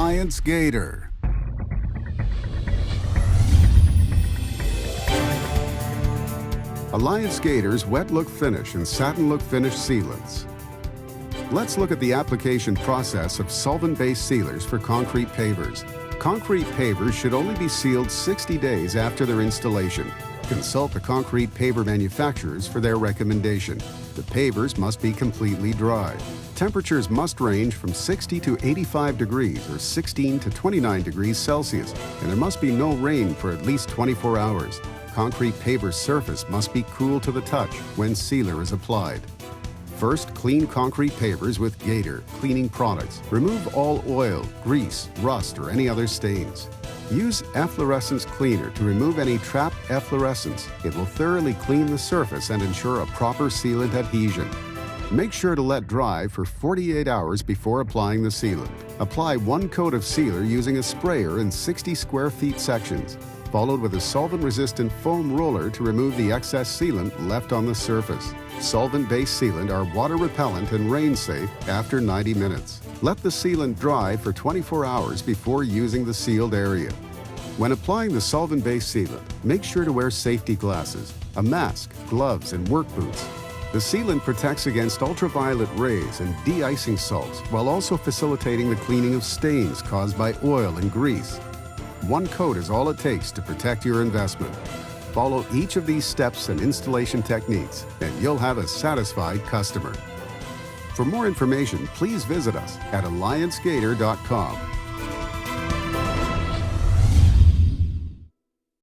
Alliance Gator. Alliance Gator's wet look finish and satin look finish sealants. Let's look at the application process of solvent-based sealers for concrete pavers. Concrete pavers should only be sealed 60 days after their installation. Consult the concrete paver manufacturers for their recommendation. The pavers must be completely dry. Temperatures must range from 60 to 85 degrees or 16 to 29 degrees Celsius, and there must be no rain for at least 24 hours. Concrete paver surface must be cool to the touch when sealer is applied. First, clean concrete pavers with Gator cleaning products. Remove all oil, grease, rust, or any other stains. Use efflorescence cleaner to remove any trapped efflorescence. It will thoroughly clean the surface and ensure a proper sealant adhesion. Make sure to let dry for 48 hours before applying the sealant. Apply one coat of sealer using a sprayer in 60 square feet sections, followed with a solvent-resistant foam roller to remove the excess sealant left on the surface. Solvent-based sealant are water-repellent and rain-safe after 90 minutes. Let the sealant dry for 24 hours before using the sealed area. When applying the solvent-based sealant, make sure to wear safety glasses, a mask, gloves, and work boots. The sealant protects against ultraviolet rays and de-icing salts while also facilitating the cleaning of stains caused by oil and grease. One coat is all it takes to protect your investment. Follow each of these steps and installation techniques, and you'll have a satisfied customer. For more information, please visit us at alliancegator.com.